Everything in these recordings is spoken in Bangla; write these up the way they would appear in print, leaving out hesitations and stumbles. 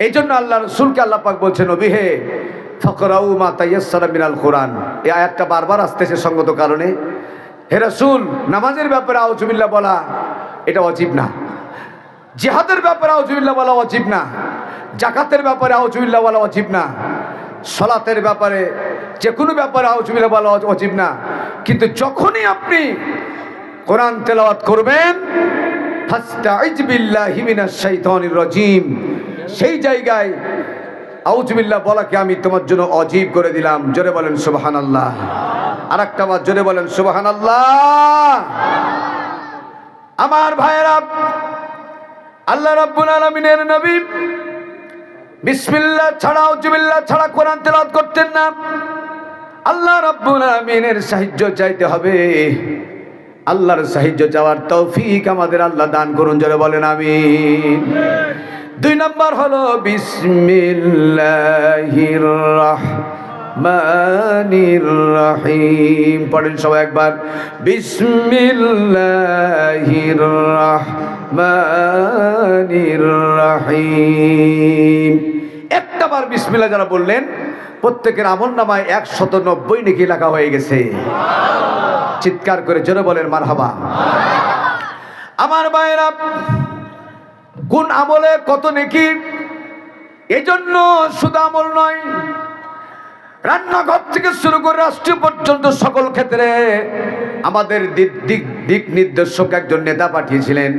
এই জন্য আল্লাহ রসুলকে আল্লাহ পাক বলছেন, নবী হে ফাকরাউ মা তায়াসসারা মিনাল কোরআন। এই আয়াতটা বারবার আসতেছে সঙ্গত কারণে। হে রাসূল, নামাজের ব্যাপারে আউযুবিল্লাহ বলা এটা ওয়াজিব না, জিহাদের ব্যাপারে আউযুবিল্লাহ বলা ওয়াজিব না, যাকাতের ব্যাপারে আউযুবিল্লাহ বলা ওয়াজিব না, সালাতের ব্যাপারে যে কোনো ব্যাপারে আউযুবিল্লাহ বলা ওয়াজিব না। কিন্তু যখনই আপনি কোরআন তেলাওয়াত করবেন, ফাস্তাইজ বিল্লাহি মিনাশ শাইতানির রাজিম, সেই জায়গায় আউযুবিল্লাহ বলাকে আমি তোমার জন্য অজীব করে দিলাম। জোরে বলেন সুবহানাল্লাহ। আরেকটা বার জোরে বলেন সুবহানাল্লাহ। আমার ভাইয়েরা, আল্লাহ রাব্বুল আলামিনের নবী বিসমিল্লাহ ছাড়া আউযুবিল্লাহ ছাড়া কোরআন তেলাওয়াত করতেন না। আল্লাহ রাব্বুল আলামিনের সাহায্য চাইতে হবে। আল্লাহর সাহায্য চাওয়ার তৌফিক আমাদের আল্লাহ দান করুন। জোরে বলেন আমিন। 2 নম্বর হলো বিসমিল্লাহির রাহমানির রহিম। পড়েন সবাই একবার, বিসমিল্লাহির রাহমানির রহিম। একটাবার বিসমিল্লাহ যারা বললেন, প্রত্যেকের আমলনামায় 190 নেকি লেখা হয়ে গেছে। চিৎকার করে জোরে বলেন মারহাবা। আমার ভাইয়েরা, কোন আমলে কত নেকি, এজন্য শুধু আমল নয়, রান্নাঘর থেকে শুরু করে রাষ্ট্র পর্যন্ত সকল ক্ষেত্রে আমাদের দিক নির্দেশক একজন নেতা পাঠিয়েছিলেন,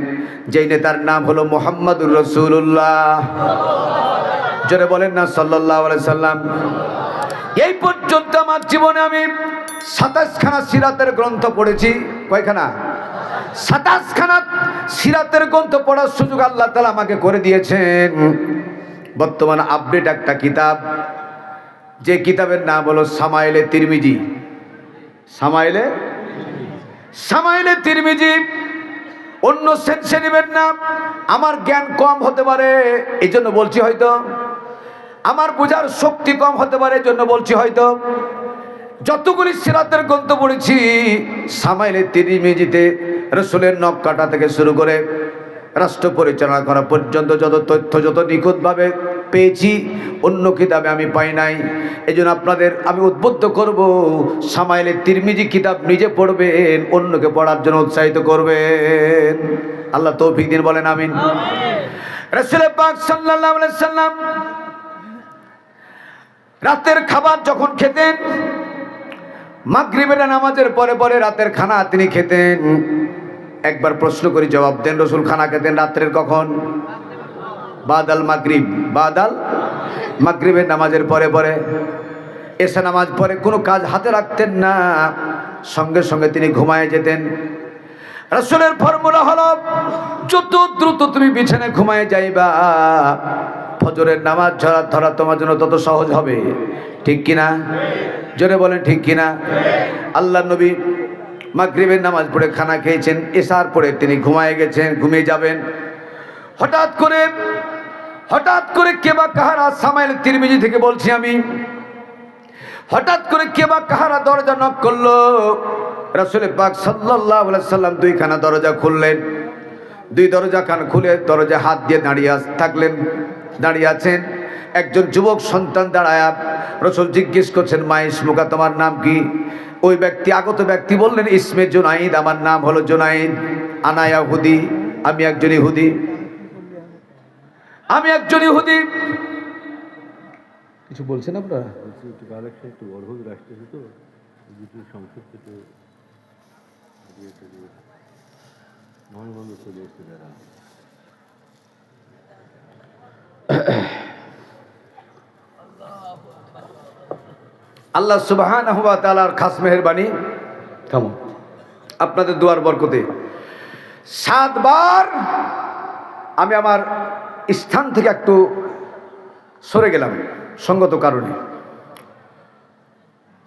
যেই নেতার নাম হলো মুহাম্মাদুর রাসূলুল্লাহ। জোরে বলেন না সাল্লাল্লাহু আলাইহি সাল্লাম। এই পর্যন্ত আমার জীবনে আমি 27 খানা সিরাতের গ্রন্থ পড়েছি। কয়খানা? 27 খানা সিরাতের গ্রন্থ পড়ার সুযোগ আল্লাহ তাআলা আমাকে করে দিয়েছেন। বর্তমান আপডেট একটা কিতাব, যে কিতাবের নাম হলো সামাইলে তিরমিজি। সামাইলে তিরমিজি। অন্য সেন্সে নেবেন না, আমার জ্ঞান কম হতে পারে এই জন্য বলছি, হয়তো আমার বোঝার শক্তি কম হতে পারে এই জন্য বলছি। হয়তো যতগুলি সিরাতের গ্রন্থ পড়েছি, সামাইলে তিরমিজিতে রাসূলের নখ কাটা থেকে শুরু করে রাষ্ট্র পরিচালনা করা পর্যন্ত যত তথ্য, যত নিখুঁতভাবে পেয়েছি, অন্য কিতাবে আমি পাই নাই। এই জন্য আপনাদের আমি উদ্বুদ্ধ করব, সামাইলে তিরমিজি কিতাব নিজে পড়বেন, অন্যকে পড়ার জন্য উৎসাহিত করবেন। আল্লাহ তৌফিক দিন, বলেন আমিন। রাসূল পাক সাল্লাল্লাহু আলাইহি সাল্লাম রাতের খাবার যখন খেতেন, মাগরিবের নামাজের পরে পরে রাতের খানা তিনি খেতেন। একবার প্রশ্ন করি, জবাব দেন। রাসূল খানা খেতেন রাত্রের কখন? বাদাল মাগরিব। বাদাল মাগরিবের নামাজের পরে পরে। এসা নামাজ পরে কোনো কাজ হাতে রাখতেন না, সঙ্গে সঙ্গে তিনি ঘুমায় যেতেন। রাসূলের ফর্মুলা হলো, যত দ্রুত তুমি বিছানায় ঘুমায় যাইবা, ফজরের নামাজ ধরা তোমার জন্য তত সহজ হবে। ঠিক কিনা? জোরে বলেন ঠিক কিনা? আল্লাহ নবী মাগরিবের নামাজ পড়ে খানা খেয়েছেন, এশার পরে তিনি ঘুমিয়ে যাবেন। হঠাৎ করে কেবা কাহারা, সামাইল তিরমিজি থেকে বলছি আমি, হঠাৎ করে কেবা কাহারা দরজা নক করলো। রাসূল পাক সাল্লাল্লাহু আলাইহি সাল্লাম 2 খানা দরজা খুললেন। 2 দরজা খান খুলে দরজা হাত দিয়ে দাঁড়িয়ে আছেন একজন যুবক সন্তান দাঁড়ায়া। রাসূল জিজ্ঞেস করছেন, মা ইসমুকা, তোমার নাম কি? ওই ব্যক্তি, আগত ব্যক্তি বললেন, ইসমে জুনাইদ, আমার নাম হলো জুনাইদ। আনা ইয়াহুদি, আমি একজন ইহুদি। কিছু বলছেন আপনারা? একটু বড় হোক, রাষ্ট্রীয় তো সংক্ষিপ্ত চলে এসছে যারা। আল্লাহ সুবহানাহু ওয়া তাআলার খাস মেহেরবানি, আপনাদের দুয়ার বরকতে 7 বার আমি আমার স্থান থেকে একটু সরে গেলাম সঙ্গত কারণে।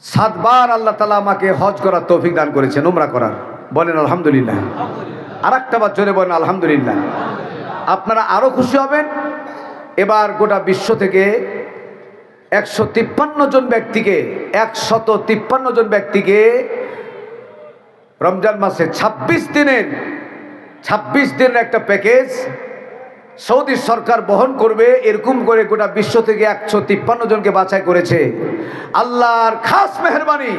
7 বার আল্লাহ তাআলা আমাকে হজ করার তৌফিক দান করেছেন, উমরা করার। বলেন আলহামদুলিল্লাহ। আর একটা বার জোরে বলেন আলহামদুলিল্লাহ। আপনারা আরো খুশি হবেন। এবার গোটা বিশ্ব থেকে 153 জন ব্যক্তিকে রমজান মাসে 26 দিনের একটা প্যাকেজ সৌদি সরকার বহন করবে, এরকম করে গোটা বিশ্ব থেকে 153 জনকে বাছাই করেছে। আল্লাহর খাস মেহেরবানি,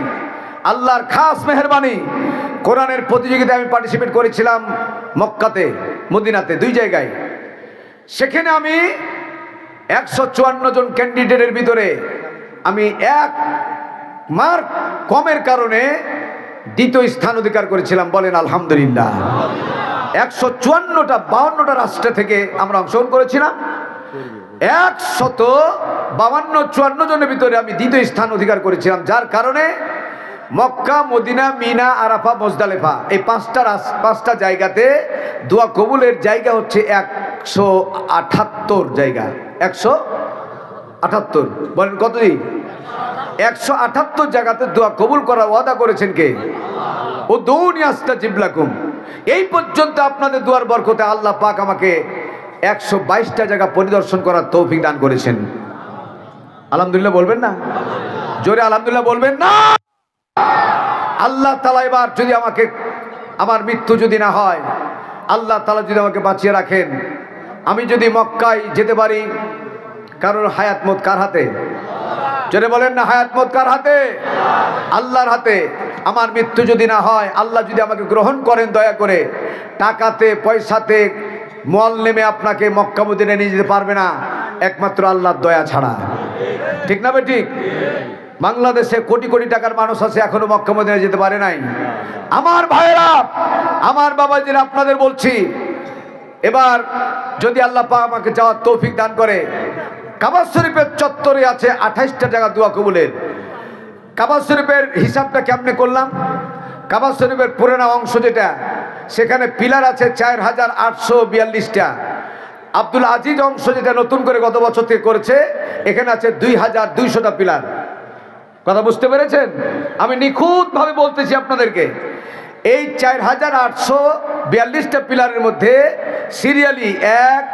আল্লাহর খাস মেহেরবানি। কোরআনের প্রতিযোগিতায় আমি পার্টিসিপেট করেছিলাম মক্কাতে, মদিনাতে, 2 জায়গায়। সেখানে আমি 154 জন ক্যান্ডিডেটের ভিতরে আমি 1 মার্ক কমের কারণে 2য় স্থান অধিকার করেছিলাম। বলেন আলহামদুলিল্লাহ। 154টা 52টা রাষ্ট্র থেকে আমরা অংশগ্রহণ করেছিলাম। 152 জনের ভিতরে আমি 2য় স্থান অধিকার করেছিলাম, যার কারণে মক্কা, মদিনা, মিনা, আরাফা, মুজদালিফা এই 5টা জায়গাতে দোয়া কবুলের জায়গা হচ্ছে 178 জায়গা। 178। বলেন কত? 178 জায়গাতে দোয়া কবুল করার ওয়াদা করেছেন কে? উদউনি আস্তাজিব লাকুম। এই পর্যন্ত আপনাদের দুয়ার বরকতে আল্লাহ পাক আমাকে 122টা জায়গা পরিদর্শন করার তৌফিক দান করেছেন। আলহামদুলিল্লাহ বলবেন না? জোরে আলহামদুলিল্লাহ বলবেন না? আল্লাহ তাআলা এবার যদি আমাকে, আমার মৃত্যু যদি না হয়, আল্লাহ তাআলা যদি আমাকে বাঁচিয়ে রাখেন, আমি যদি মক্কায় যেতে পারি, কারোর হায়াত মত কার হাতে? জোরে বলেন না, হায়াত মত কার হাতে? আল্লাহর হাতে। আমার মৃত্যু যদি না হয়, আল্লাহ যদি আমাকে গ্রহণ করেন দয়া করে, টাকাতে পয়সাতে মল নেমে আপনাকে মক্কা মদিনায় নিয়ে যেতে পারবে না, একমাত্র আল্লাহর দয়া ছাড়া। ঠিক না ঠিক? বাংলাদেশে কোটি কোটি টাকার মানুষ আছে, এখনো মক্কা মদিনায় যেতে পারে নাই। আমার ভাইরা, আমার বাবাজিরা, আপনাদের বলছি, এবার যদি আল্লাহ পাক আমাকে যাওয়ার তৌফিক দান করে, কাবা শরীফের চত্বরে আছে 28টা জায়গা দোয়া কবুলের। কাবা শরীফের হিসাবটা কেমনে করলাম? কাবা শরীফের পুরোনো অংশ যেটা, সেখানে পিলার আছে 4842টা। আব্দুল আজিজ অংশ যেটা নতুন করে গত বছর থেকে করেছে, এখানে আছে 2200টা পিলার। কথা বুঝতে পেরেছেন? আমি নিখুঁতভাবে বলতেছি আপনাদেরকে। এই 4842টা পিলারের মধ্যে সিরিয়ালি 1,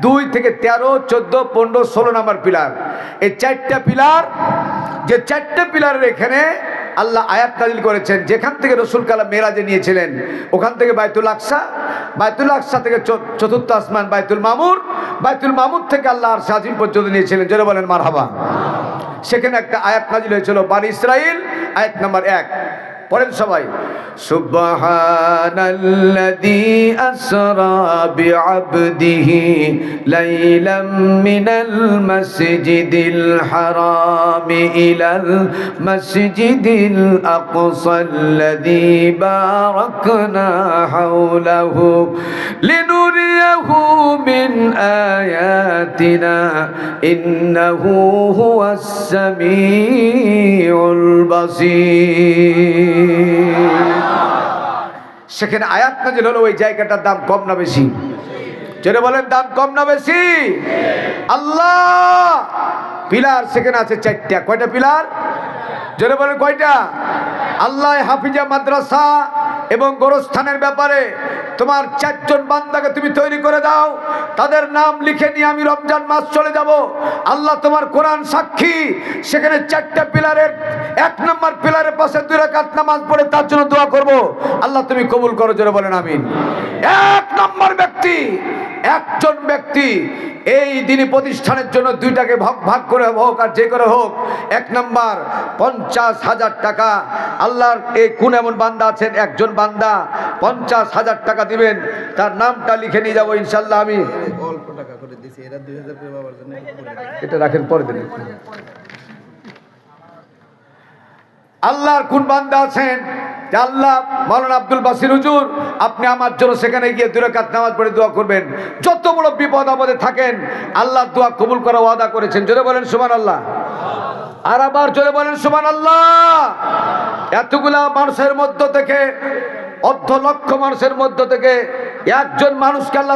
2 থেকে 13, 14, 15, 16 নম্বর পিলার। এই 4টা পিলার, যে 4টা পিলারের এখানে আল্লাহ আয়াত নাজিল করেছেন, যেখান থেকে রসুল কালাম মেরাজে নিয়েছিলেন, ওখান থেকে বাইতুল আকসা, বাইতুল আকসা থেকে 4র্থ আসমান বাইতুল মামুর, বাইতুল মামুর থেকে আল্লাহ আরশ আজিম পর্যন্ত নিয়েছিলেন। জোরে বলেন মারহাবা। সেখানে একটা আয়াত নাজিল হয়েছিল, বনী ইসরাইল, আয়াত নাম্বার 1। পড়েন সবাই। সুবহানাল্লাযী আসরা বিআবদিহি লাইলাম মিনাল মাসজিদিল হারামি ইলাল মাসজিদিল আকসাল্লাযী বারাকনা হাওলাহু লিনুরিয়াহু মিন আয়াতিনা ইন্নাহু হুয়াস সামিউল বাসীর। সেখানে আয়াত নাজিল হলো, ওই জায়গাটার দাম কম না বেশি? জোরে বলেন, দাম কম না বেশি? আল্লাহ পিলার সেখানে আছে 4টা। কয়টা পিলার? জোরে বলেন কয়টা? আল্লাহ হাফিজা মাদ্রাসা এবং গোরস্থানের ব্যাপারে তোমার 4 জন বান্দাকে তুমি তৈরি করে দাও, তাদের নাম লিখে নিয়ে আমি রমজান মাস চলে যাব। আল্লাহ তোমার কোরআন সাক্ষী, সেখানে 4টা পিলারের 1 নম্বর পিলারের পাশে 2 রাকাত নামাজ পড়ে তার জন্য দোয়া করব। আল্লাহ তুমি কবুল করো। জোরে বলেন আমিন। 1 নম্বর ব্যক্তি, একজন ব্যক্তি এই দিনী প্রতিষ্ঠানের জন্য 2টাকে ভাগ করে হোক আর যে করে হোক, 1 নম্বর 50,000 টাকা। আল্লাহর এই কোন এমন বান্দা আছেন, একজন বান্দা 50,000 টাকা দিবেন, তার নামটা লিখে নিয়ে যাবো ইনশাল্লাহ। আমি অল্প টাকা করে দিছি, এরা 2000 করে বাবার জন্য এটা রাখেন, পরে দিন। আল্লাহর কোন বান্দা আছেন যে আল্লাহ মাওলানা আব্দুল বাসির হুজুর, আপনি আমার জন্য সেখানে গিয়ে 2 রাকাত নামাজ পড়ে দোয়া করবেন। যত বড় বিপদ আপদে থাকেন, আল্লাহ দোয়া কবুল করা ওয়াদা করেছেন। জোরে বলেন সুবহানাল্লাহ। আর আবার জোরে বলেন সুবহানাল্লাহ। এতগুলা মানুষের মধ্য থেকে, অর্ধ লক্ষ মানুষের মধ্য থেকে একজন মানুষকে আল্লাহ